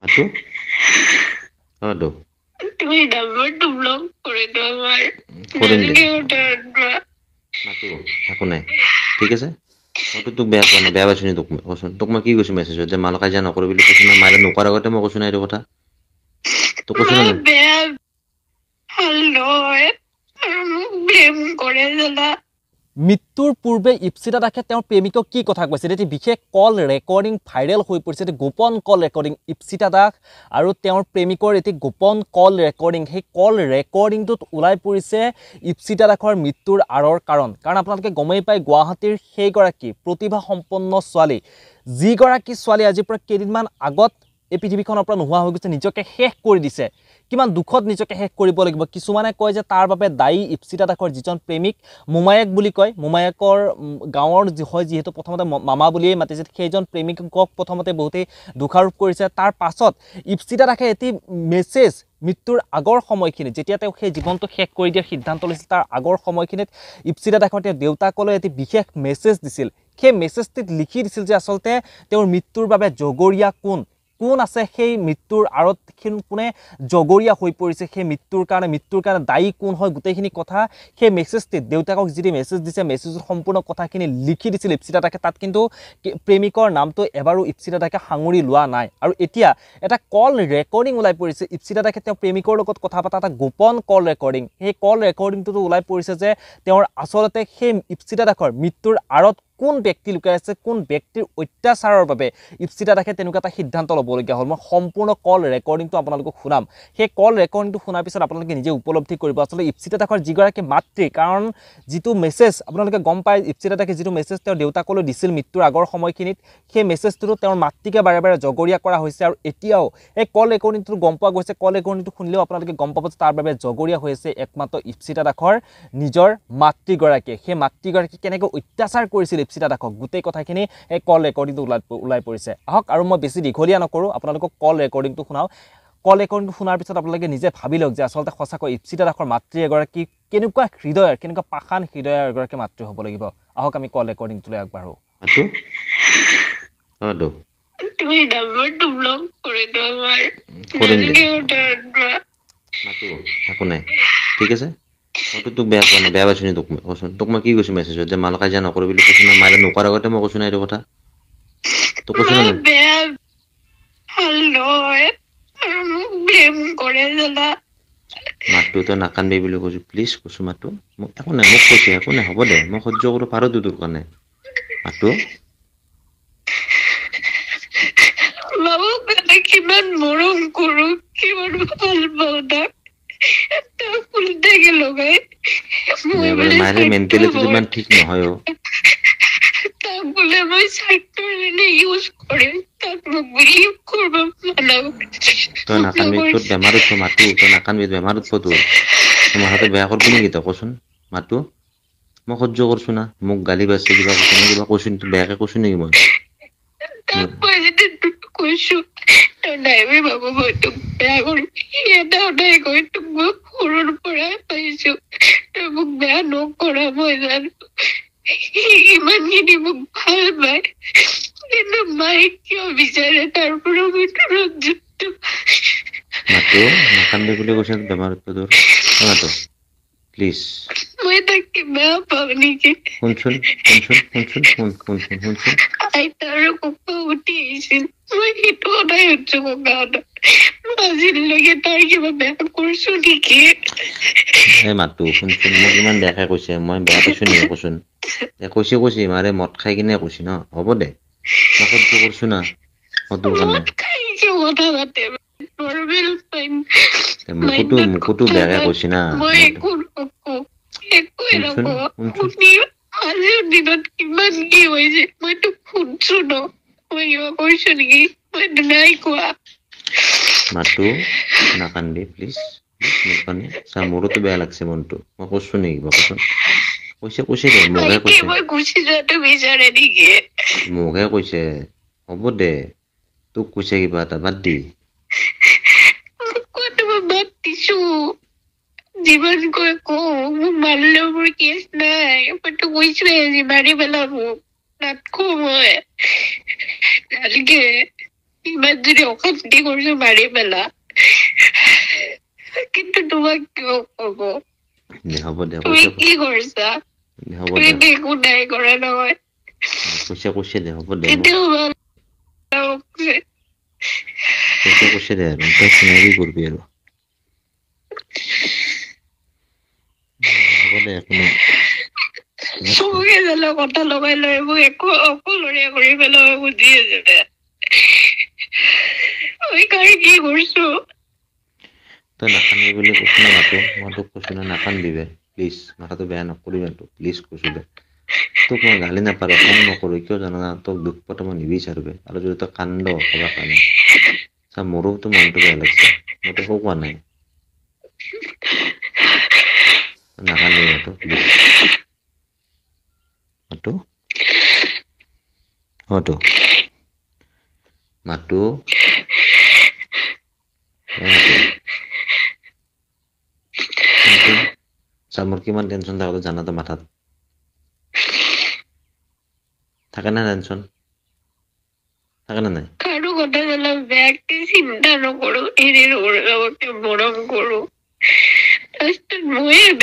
মাতো হলো তুমি নাম্বাৰটা ব্লক কৰে দাও আমাৰ কৰিম দে নালগে ওটা মাতো একো নাই ঠিক আছে মইতো তোক বেয়া পোৱা নাই বেয়া পাইছো নি তোক মই কচোন তোক মই কি কৈছো মেছেজত যে মাল কাজিয়া নকৰো বুলি কৈছো না মাৰে নোকোৱাৰ আগতে মই কৈছো না এইটো কথা তোক কৈছো মা না বেয়া ভাল নহয় আৰু মোক ব্লেম কৰে জানা মৃত্যুৰ পূৰ্বে ইপ্সিতা দাসে তেওঁৰ প্ৰেমিকক কি কথা কৈছে এটি বিশেষ কল ৰেকৰ্ডিং ভাইৰেল হৈ পৰিছে এটি গোপন কল ৰেকৰ্ডিং ইপ্সিতা দাস আৰু তেওঁৰ প্ৰেমিকৰ এটি গোপন কল ৰেকৰ্ডিং সেই কল ৰেকৰ্ডিংটোত ওলাই পৰিছে ইপ্সিতা দাসৰ মৃত্যুৰ আঁৰৰ কাৰণ আপোনালোকে গমেই পায় গুৱাহাটীৰ সেইগৰাকী প্ৰতিভা সম্পন্ন ছোৱালী যিগৰাকী ছোৱালী আজিৰ পৰা কেইদিনমান আগত এই পৃথিৱীখনৰ পৰা নোহোৱা হৈ গৈছে নিজকে শেষ কৰি দিছে কিমান দুখত নিজকে শেষ কৰিব লাগিব কিছুমানে কয় যে তাৰ বাবে দায়ী ইপ্সিতা দাসৰ যিজন প্ৰেমিক মোমায়েক বুলি কয় মোমায়েকৰ গাঁৱৰ হয় যিহেতু প্ৰথমতে মামা বুলিয়ে মাতিছিল সেইজন প্ৰেমিকক প্ৰথমতে বহুতেই দোষাৰোপ কৰিছে তাৰ পাছত ইপ্সিতা দাসে এটি মেছেজ মৃত্যুৰ আগৰ সময়খিনিত যেতিয়া তেওঁ সেই জীৱনটো শেষ কৰি দিয়াৰ সিদ্ধান্ত লৈছিল তাৰ আগৰ সময়খিনিত ইপ্সিতা দাসৰ তেওঁ দেউতাকলৈ এটি বিশেষ মেছেজ দিছিল সেই মেছেজটিত লিখি দিছিল যে আচলতে তেওঁৰ মৃত্যুৰ বাবে জগৰীয়া কোন আছে সেই মৃত্যুৰ আঁৰত কোনে জগৰীয়া হৈ পৰিছে সেই মৃত্যুৰ কাৰণে দায়ী কোন হয় গোটেইখিনি কথা সেই মেছেজটিত দেউতাকক যিটো মেছেজ দিছে মেছেজৰ সম্পূৰ্ণ কথাখিনি লিখি দিছিল ইপ্সিতা দাসে তাত কিন্তু প্ৰেমিকৰ নামটো এবাৰো ইপ্সিতা দাসে সাঙুৰি লোৱা নাই আৰু এতিয়া এটা কল ৰেকৰ্ডিং ওলাই পৰিছে ইপ্সিতা দাসে তেওঁ প্ৰেমিকৰ লগত কথা পতা এটা গোপন কল ৰেকৰ্ডিং সেই কল ৰেকৰ্ডিংটোতো ওলাই পৰিছে যে তেওঁৰ আচলতে সেই ইপ্সিতা দাসৰ মৃত্যুৰ আঁৰত কোন ব্যক্তি লুকাই আছে কোন ব্যক্তিৰ অত্যাচাৰৰ বাবে ইপ্সিতা দাসে তেনেকুৱা এটা সিদ্ধান্ত ল'বলগীয়া হ'ল মই সম্পূৰ্ণ কল ৰেকৰ্ডিংটো আপোনালোকক শুনাম সেই কল ৰেকৰ্ডিংটো শুনাৰ পিছত আপোনালোকে নিজে উপলব্ধি কৰিব আচলতে ইপ্সিতা দাসৰ যিগৰাকী মাতৃ কাৰণ যিটো মেছেজ আপোনালোকে গম পায় ইপ্সিতা দাসে যিটো মেছেজ তেওঁৰ দেউতাকলৈ দিছিল মৃত্যুৰ আগৰ সময়খিনিত সেই মেছেজটো তেওঁৰ মাতৃকে বাৰে বাৰে জগৰীয়া কৰা হৈছে আৰু এতিয়াও এই কল ৰেকৰ্ডিংটো গম পোৱা গৈছে কল ৰেকৰ্ডিংটো শুনিলেও আপোনালোকে গম পাব যে তাৰ বাবে জগৰীয়া হৈ আছে একমাত্ৰ ইপ্সিতা দাসৰ নিজৰ মাতৃগৰাকীয়ে সেই মাতৃগৰাকী কেনেকৈ অত্যাচাৰ কৰিছিল ইপ্সিতা দাসক গোটেই কথাখিনি এই কল ৰেকৰ্ডিংটো ওলাই পৰিছে আহক আৰু মই বেছি দীঘলীয়া নকৰোঁ আপোনালোকক কল ৰেকৰ্ডিংটো শুনাওঁ কল ৰেকৰ্ডিংটো শুনাৰ পিছত আপোনালোকে নিজে ভাবি লওক যে আচলতে সঁচাকৈ ইপ্সিতা দাসৰ মাতৃ এগৰাকী কেনেকুৱা হৃদয়ৰ কেনেকুৱা পাষাণ হৃদয়ৰ এগৰাকী মাতৃ হ'ব লাগিব আহক আমি কল ৰেকৰ্ডিংটোলৈ আগবাঢ়ো হলো তুমি নাম্বাৰটা ব্লক কৰে দাও আমাৰ কৰিম দে নালগে ওটা মাতো একো নাই ঠিক আছে মইতো তোক বেয়া পোৱা নাই বেয়া পাইছো নি তোক মই কচোন তোক মই কি কৈছো মেছেজত যে মাল কাজিয়া নকৰো বুলি কৈছো না মাৰে নোকোৱাৰ আগতে মই কৈছো না এইটো কথা তোক কৈছো মা না বেয়া ভাল নহয় আৰু মোক ব্লেম কৰে জানা মাতটো তই নাকান্দিবি বুলি কৈছো প্লিজ কৈছো মাতটো মোক একো নাই মোক কৈছে একো নাই হ'ব দে মই সহ্য কৰিব পাৰোঁতো তোৰ কাৰণে মাতটো বাবুক এটা কিমান মৰম কৰো কিমান ভাল পাওঁ তাক উল্টাকে লগাই মই বোলে মায়েৰ মেন্টালিটি ইমান ঠিক নহয় ও তাক বোলে মই স্বাৰ্থৰ কাৰণে ইউজ কৰিম তাক মোক বিলিভ কৰিব মানাও তই নাকান্দিবি তোৰ বেমাৰ উঠব মাতো তই নাকান্দিবি বেমাৰ উঠব তোৰ মাথাটো বেয়া কৰবি নেকি তই কচোন মাতো মই সহ্য কৰছো না মোক গালি পাৰছে কিবা কৈছে মই কিবা কৈছো নেকি বেয়াকে কৈছো নেকি মই তাক মই যেতিয়া কৈছো তই নাইবি বাবু মই তোক বেয়া কৰিম এটা সদায় কৈ তোক মই সৰুৰ পৰাই পাইছো তই মোক বেয়া নকৰা মই জানো ইমানখিনি মোক ভাল পায় কিন্তু মায়ে কিয় বিচাৰে তাৰ পৰা মই দূৰত যুক্ত মাতো নাকান্দিবি বুলি কৈছে বেমাৰ উঠব তোৰ মাতো প্লিজ মই তাকে বেয়া পাওঁ নেকি শুনচোন আইতাৰ ককা উঠি আহিছিল মই সেইটো সদায় হৈছো ককাহঁতত আজিলৈকে তাৰ কিবা বেয়া কৰিছো নেকি এই মাতো শুনচোন মোক ইমান বেয়াকে কৈছে মই বেয়া পাইছো নেকি কচোন কৈছে মাৰে মদ খাই কিনে কৈছে ন হ'ব দে মই সহ্য কৰছো না তোৰ কাৰণে মদ খাই কিয় কথা পাতে নৰ্মেল টাইম মুখতো বেয়াকে কৈছে না মই একো নকওঁ একোৱে নকওঁ শুনি আজিৰ দিনত কিমান কি হৈছে মই তোক শুনছো ন মই কিবা কৈছো নেকি মই নাই কোৱা মাতো নাকান্দি প্লিজ মোৰ কাৰণে চা মোৰোতো বেয়া লাগছে মনটো মই কৈছো নেকি কিবা কৈছে দে মোকে কৈছে মই গুচি যোৱাটো বিচাৰে নেকি মোকে কৈছে হ'ব দে তোক কৈছে কিবা এটা বাদ দি মই বাদ দিছো যিমান কৈ কওঁ মোক মাৰিলেও মোৰ কেছ নাই মইতো কৈছোৱে আজি মাৰি পেলাব নাটকো মই নালগে ইমান যদি অশান্তি কৰিছো মাৰি পেলা, কিন্তু তোমাক কিয় কব? হ'ব দে তুমি কি কৰিছা? হ'ব তুমি দে একো নাই কৰা নহয়। কৈছে দে হ'ব দে এতিয়াও ভাল লাগছে। কৈছে দে আৰু তই চিনাকি কৰিবি আৰু হ'ব দে একো নাই চবকে জানো কথা লগাই লৈ মোক একো অকলশৰীয়া কৰি পেলাই বুজি আছে। মই কাৰি কি কৰিছো? তই নাকান্দিবি বুলি কৈছো না মাতো, মই তোক কৈছো না নাকান্দিবি প্লিজ, মাথাটো বেয়া নকৰিবি তোক প্লিজ কৈছো দে। তোক মই গালি নাপাৰো, খং নকৰো, কিয় জানা না? তোক দুখ পোৱাটো মই নিবিচাৰোবে। আৰু যদি তই কান্দ কিবা কাৰণে চা, মোৰোতো মনটো বেয়া লাগিছে, মই তোকো কোৱা নাই। নাকান্দিবি মাতো প্লিজ। মাতো মাতো মাতো চা, মোৰ কিমান টেনচন থাকে জানা তো মাথাত থাকে না? টেনচন থাকে না নাই? কাৰো কথা জানো বেয়াকে চিন্তা নকৰো, এৰি নকৰো, মৰম কৰো। ময়ে